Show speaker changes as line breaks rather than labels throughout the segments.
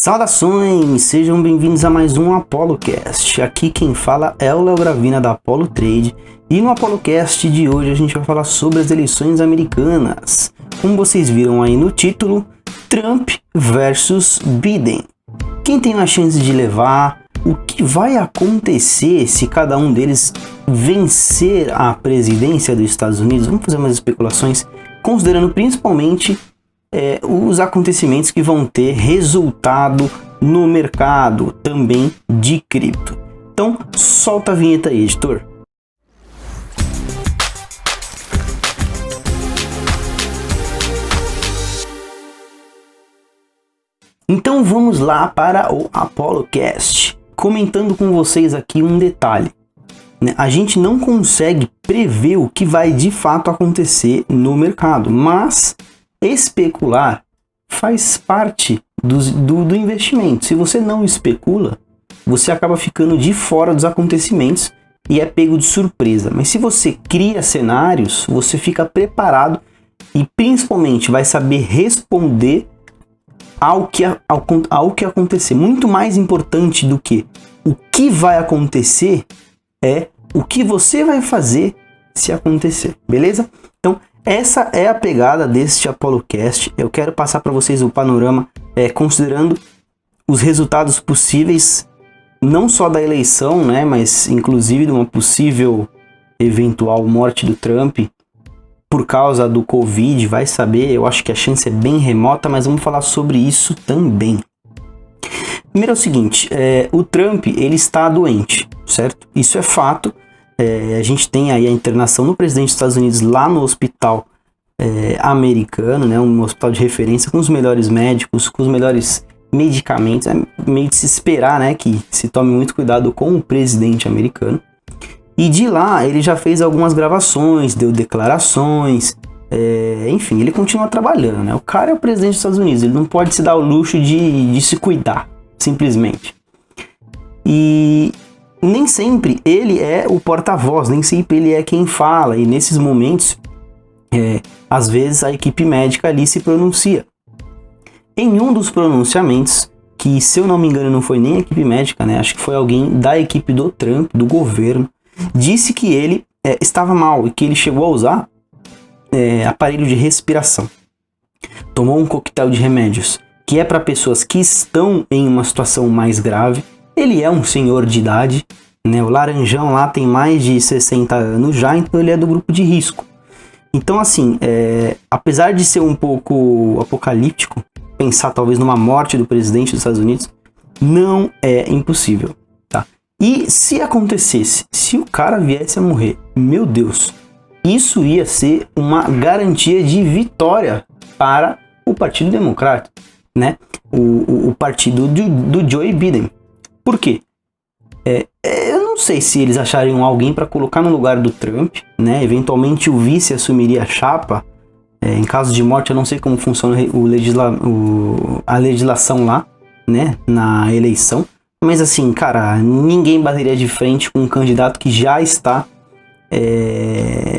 Saudações, sejam bem-vindos a mais um ApolloCast. Aqui quem fala é o Léo Gravina da Apollo Trade e no ApolloCast de hoje a gente vai falar sobre as eleições americanas. Como vocês viram aí no título, Trump versus Biden. Quem tem a chance de levar? O que vai acontecer se cada um deles vencer a presidência dos Estados Unidos? Vamos fazer umas especulações, considerando principalmente os acontecimentos que vão ter resultado no mercado também de cripto. Então, solta a vinheta aí, editor. Então vamos lá para o ApolloCast, comentando com vocês aqui um detalhe. A gente não consegue prever o que vai de fato acontecer no mercado, mas especular faz parte do investimento. Se você não especula, você acaba ficando de fora dos acontecimentos e é pego de surpresa. Mas se você cria cenários, você fica preparado e principalmente vai saber responder ao que acontecer. Muito mais importante do que o que vai acontecer é o que você vai fazer se acontecer, beleza? Então, essa é a pegada deste ApolloCast. Eu quero passar para vocês o panorama, considerando os resultados possíveis, não só da eleição, né, mas inclusive de uma possível eventual morte do Trump por causa do Covid, vai saber. Eu acho que a chance é bem remota, mas vamos falar sobre isso também. Primeiro é o seguinte, o Trump ele está doente, certo? Isso é fato. A gente tem aí a internação do presidente dos Estados Unidos lá no hospital americano, né, um hospital de referência com os melhores médicos, com os melhores medicamentos. É meio de se esperar, né, que se tome muito cuidado com o presidente americano. E de lá ele já fez algumas gravações, deu declarações, enfim, ele continua trabalhando, né? O cara é o presidente dos Estados Unidos, ele não pode se dar o luxo de se cuidar, simplesmente. E nem sempre ele é o porta-voz, nem sempre ele é quem fala, e nesses momentos, às vezes a equipe médica ali se pronuncia. Em um dos pronunciamentos, que se eu não me engano não foi nem a equipe médica, né, acho que foi alguém da equipe do Trump, do governo, disse que ele estava mal e que ele chegou a usar aparelho de respiração. Tomou um coquetel de remédios, que é para pessoas que estão em uma situação mais grave. Ele é um senhor de idade, né? O laranjão lá tem mais de 60 anos já, então ele é do grupo de risco. Então assim, apesar de ser um pouco apocalíptico, pensar talvez numa morte do presidente dos Estados Unidos, não é impossível, tá? E se acontecesse, se o cara viesse a morrer, meu Deus, isso ia ser uma garantia de vitória para o Partido Democrata, né? O partido do Joe Biden. Por quê? Eu não sei se eles achariam alguém para colocar no lugar do Trump, né? Eventualmente o vice assumiria a chapa. Em caso de morte, eu não sei como funciona a legislação lá, né? Na eleição. Mas assim, cara, ninguém bateria de frente com um candidato que já está,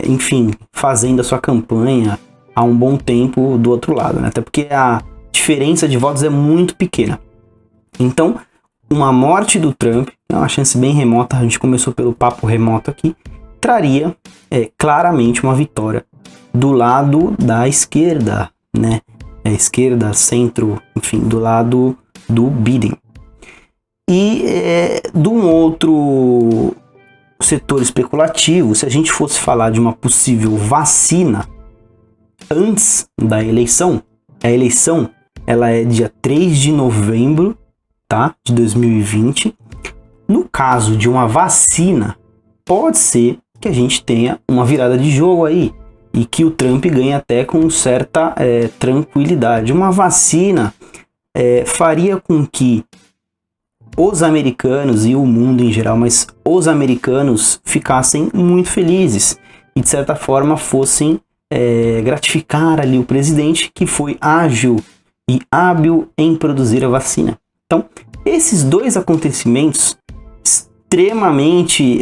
enfim, fazendo a sua campanha há um bom tempo do outro lado, né? Até porque a diferença de votos é muito pequena. Então, uma morte do Trump, é uma chance bem remota, a gente começou pelo papo remoto aqui, traria claramente uma vitória do lado da esquerda, né? Esquerda, centro, enfim, do lado do Biden. E de um outro setor especulativo, se a gente fosse falar de uma possível vacina antes da eleição, a eleição ela é dia 3 de novembro, tá? De 2020. No caso de uma vacina, pode ser que a gente tenha uma virada de jogo aí e que o Trump ganhe até com certa tranquilidade. Uma vacina faria com que os americanos e o mundo em geral, mas os americanos ficassem muito felizes e de certa forma fossem gratificar ali o presidente que foi ágil e hábil em produzir a vacina. Então, esses dois acontecimentos extremamente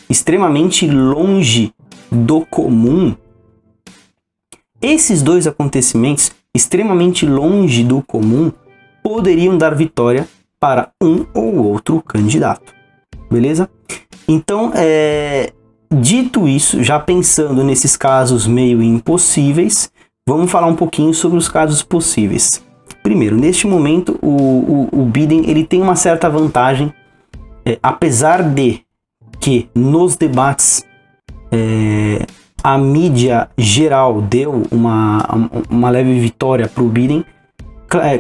extremamente longe do comum, esses dois acontecimentos extremamente longe do comum poderiam dar vitória para um ou outro candidato. Beleza? Então, dito isso, já pensando nesses casos meio impossíveis, vamos falar um pouquinho sobre os casos possíveis. Primeiro, neste momento, o Biden ele tem uma certa vantagem, apesar de que nos debates a mídia geral deu uma leve vitória para o Biden.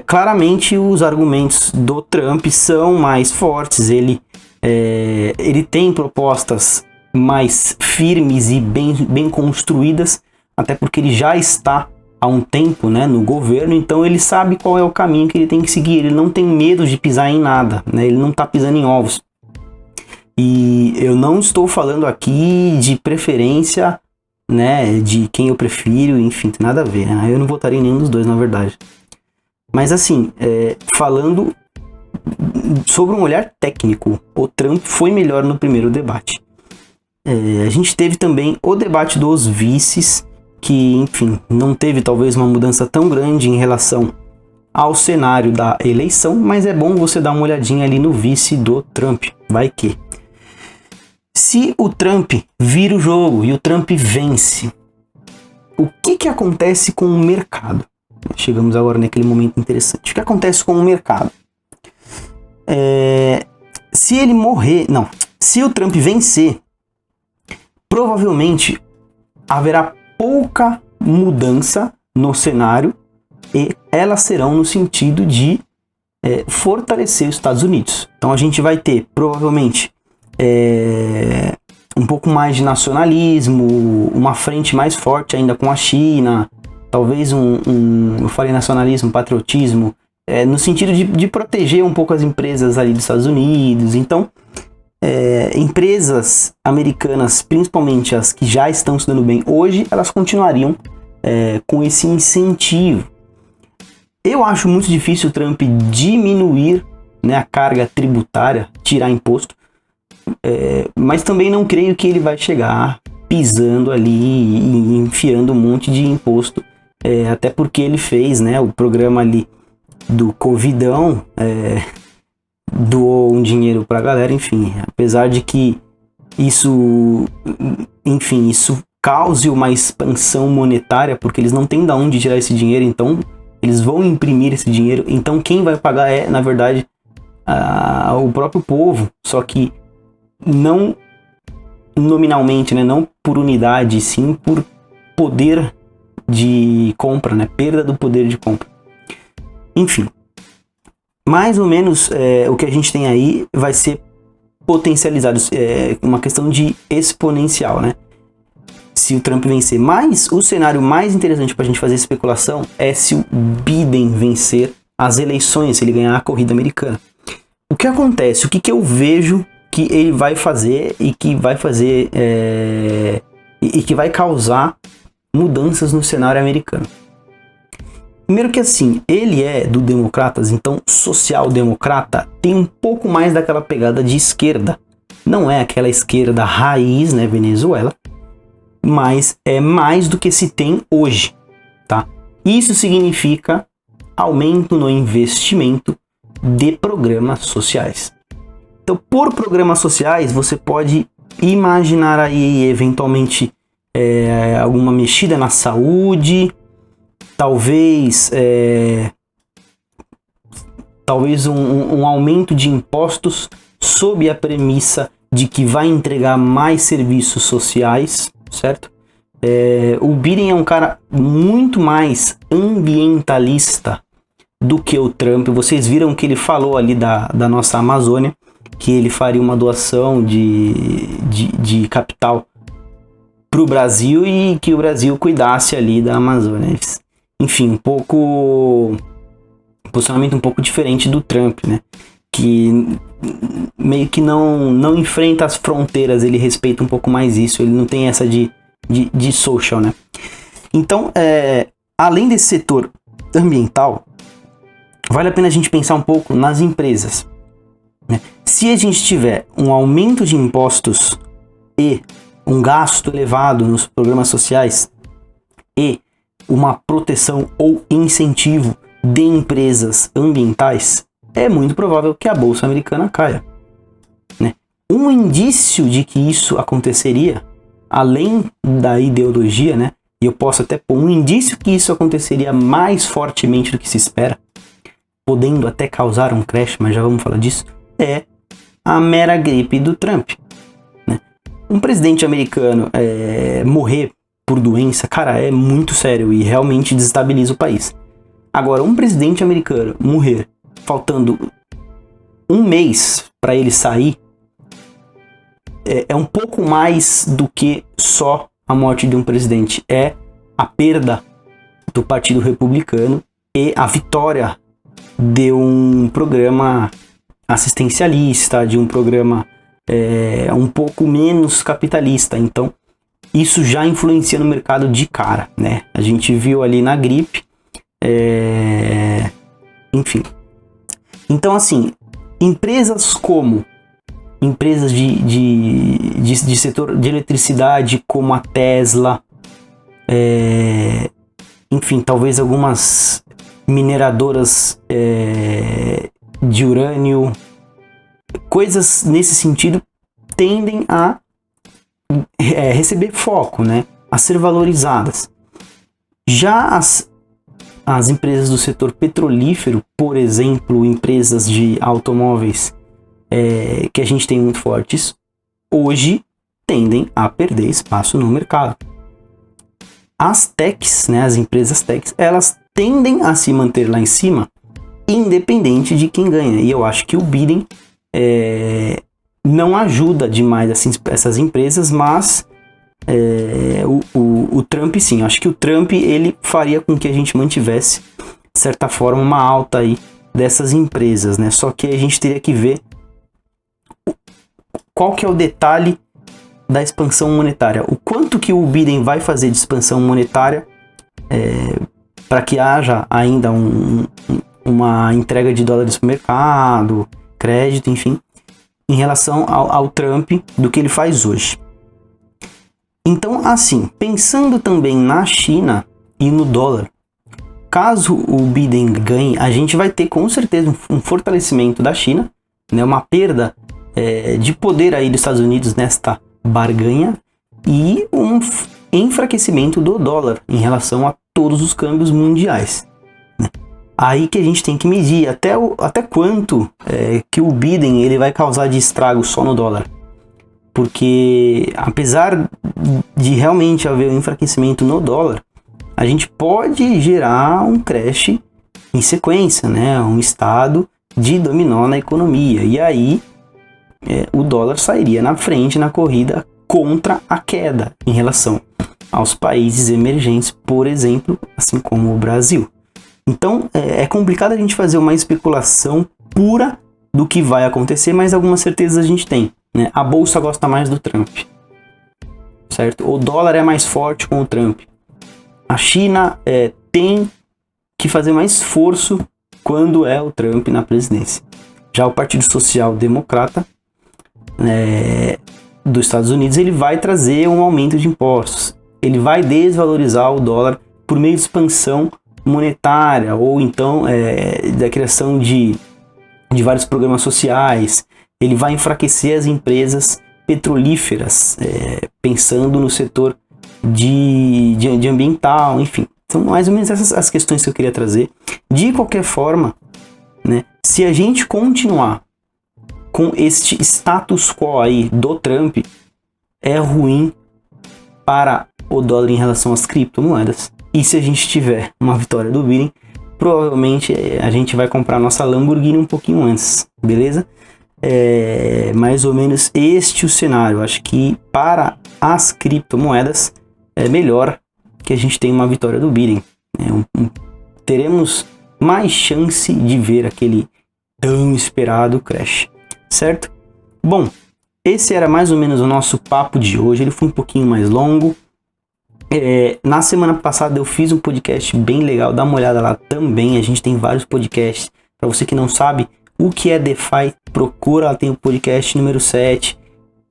Claramente os argumentos do Trump são mais fortes, ele tem propostas mais firmes e bem construídas, até porque ele já está há um tempo, né, no governo, então ele sabe qual é o caminho que ele tem que seguir, ele não tem medo de pisar em nada, né, ele não está pisando em ovos. E eu não estou falando aqui de preferência, né, de quem eu prefiro, enfim, tem nada a ver, né? Eu não votaria em nenhum dos dois, na verdade. Mas assim, falando sobre um olhar técnico, o Trump foi melhor no primeiro debate. A gente teve também o debate dos vices, que, enfim, não teve talvez uma mudança tão grande em relação ao cenário da eleição, mas é bom você dar uma olhadinha ali no vice do Trump, vai que. Se o Trump vira o jogo e o Trump vence, o que acontece com o mercado? Chegamos agora naquele momento interessante. O que acontece com o mercado? Se ele morrer... Não. Se o Trump vencer, provavelmente haverá pouca mudança no cenário e elas serão no sentido de fortalecer os Estados Unidos. Então a gente vai ter, provavelmente, um pouco mais de nacionalismo, uma frente mais forte ainda com a China, talvez eu falei nacionalismo, patriotismo, no sentido de proteger um pouco as empresas ali dos Estados Unidos. Então, empresas americanas, principalmente as que já estão se dando bem hoje, elas continuariam com esse incentivo. Eu acho muito difícil o Trump diminuir, né, a carga tributária, tirar imposto, mas também não creio que ele vai chegar pisando ali e enfiando um monte de imposto, até porque ele fez, né, o programa ali do Covidão, doou um dinheiro pra galera, enfim, apesar de que isso cause uma expansão monetária, porque eles não têm de onde tirar esse dinheiro, então eles vão imprimir esse dinheiro, então quem vai pagar na verdade, o próprio povo, só que não nominalmente, né, não por unidade, sim por poder de compra, né, perda do poder de compra. Enfim, mais ou menos o que a gente tem aí vai ser potencializado, uma questão de exponencial, né, se o Trump vencer. Mas o cenário mais interessante para a gente fazer especulação é se o Biden vencer as eleições, se ele ganhar a corrida americana. O que acontece? O que eu vejo que ele vai fazer e que vai fazer e que vai causar mudanças no cenário americano. Primeiro que assim, ele é do Democratas, então social-democrata tem um pouco mais daquela pegada de esquerda. Não é aquela esquerda raiz, né, Venezuela, mas é mais do que se tem hoje, tá? Isso significa aumento no investimento de programas sociais. Então, por programas sociais, você pode imaginar aí, eventualmente, alguma mexida na saúde, talvez um aumento de impostos sob a premissa de que vai entregar mais serviços sociais, certo? O Biden é um cara muito mais ambientalista do que o Trump. Vocês viram que ele falou ali da nossa Amazônia, que ele faria uma doação de capital para o Brasil e que o Brasil cuidasse ali da Amazônia. Enfim, posicionamento um pouco diferente do Trump, né? Que meio que não enfrenta as fronteiras, ele respeita um pouco mais isso, ele não tem essa de social, né? Então, além desse setor ambiental, vale a pena a gente pensar um pouco nas empresas, né? Se a gente tiver um aumento de impostos e um gasto elevado nos programas sociais e uma proteção ou incentivo de empresas ambientais, é muito provável que a Bolsa Americana caia, né? Um indício de que isso aconteceria, além da ideologia, né? E eu posso até pôr um indício que isso aconteceria mais fortemente do que se espera, podendo até causar um crash, mas já vamos falar disso, é a mera gripe do Trump, né? Um presidente americano morrer por doença, cara, é muito sério e realmente desestabiliza o país. Agora, um presidente americano morrer faltando um mês para ele sair é um pouco mais do que só a morte de um presidente. É a perda do Partido Republicano e a vitória de um programa assistencialista, de um programa um pouco menos capitalista. Então, isso já influencia no mercado de cara, né? A gente viu ali na gripe, enfim. Então, assim, empresas como empresas de setor de eletricidade, como a Tesla, enfim, talvez algumas mineradoras de urânio, coisas nesse sentido tendem a receber foco, né? A ser valorizadas. Já as empresas do setor petrolífero, por exemplo, empresas de automóveis que a gente tem muito fortes, hoje tendem a perder espaço no mercado. As techs, né, as empresas techs, elas tendem a se manter lá em cima, independente de quem ganha. E eu acho que o Biden não ajuda demais essas empresas, mas o Trump sim. Eu acho que o Trump ele faria com que a gente mantivesse, de certa forma, uma alta aí dessas empresas, né? Só que a gente teria que ver qual que é o detalhe da expansão monetária. O quanto que o Biden vai fazer de expansão monetária para que haja ainda uma entrega de dólares para o mercado, crédito, enfim, em relação ao Trump, do que ele faz hoje. Então, assim, pensando também na China e no dólar, caso o Biden ganhe, a gente vai ter com certeza um fortalecimento da China, né, uma perda de poder aí dos Estados Unidos nesta barganha e um enfraquecimento do dólar em relação a todos os câmbios mundiais, né? Aí que a gente tem que medir até quanto que o Biden ele vai causar de estrago só no dólar. Porque apesar de realmente haver um enfraquecimento no dólar, a gente pode gerar um crash em sequência, né? Um estado de dominó na economia. E aí o dólar sairia na frente na corrida contra a queda em relação aos países emergentes, por exemplo, assim como o Brasil. Então é complicado a gente fazer uma especulação pura do que vai acontecer, mas algumas certezas a gente tem, né? A bolsa gosta mais do Trump, certo? O dólar é mais forte com o Trump. A China tem que fazer mais esforço quando é o Trump na presidência. Já o Partido Social Democrata dos Estados Unidos, ele vai trazer um aumento de impostos. Ele vai desvalorizar o dólar por meio de expansão monetária, ou então da criação de vários programas sociais. Ele vai enfraquecer as empresas petrolíferas, pensando no setor de ambiental, enfim. São mais ou menos essas as questões que eu queria trazer. De qualquer forma, né, se a gente continuar com este status quo aí do Trump, é ruim para o dólar em relação às criptomoedas. E se a gente tiver uma vitória do Biden, provavelmente a gente vai comprar nossa Lamborghini um pouquinho antes, beleza? Mais ou menos este o cenário. Acho que para as criptomoedas é melhor que a gente tenha uma vitória do Biden. Teremos mais chance de ver aquele tão esperado crash, certo? Bom, esse era mais ou menos o nosso papo de hoje. Ele foi um pouquinho mais longo. Na semana passada eu fiz um podcast bem legal, dá uma olhada lá também. A gente tem vários podcasts. Para você que não sabe o que é DeFi, procura lá, tem o podcast número 7.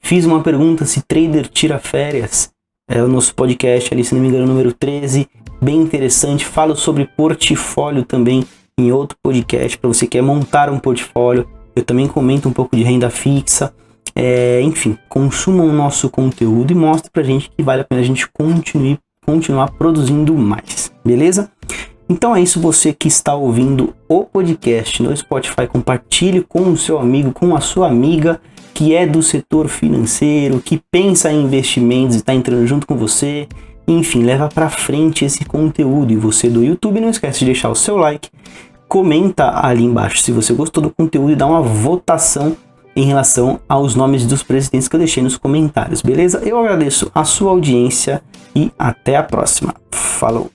Fiz uma pergunta se trader tira férias. É o nosso podcast ali, se não me engano, número 13. bem interessante. Falo sobre portfólio também em outro podcast, para você que quer montar um portfólio. Eu também comento um pouco de renda fixa. Enfim, consumam o nosso conteúdo e mostre pra gente que vale a pena a gente continuar produzindo mais, beleza? Então é isso, você que está ouvindo o podcast no Spotify, compartilhe com o seu amigo, com a sua amiga que é do setor financeiro, que pensa em investimentos e está entrando junto com você. Enfim, leva para frente esse conteúdo. E você do YouTube, não esquece de deixar o seu like, comenta ali embaixo se você gostou do conteúdo e dá uma votação em relação aos nomes dos presidentes que eu deixei nos comentários, beleza? Eu agradeço a sua audiência e até a próxima. Falou!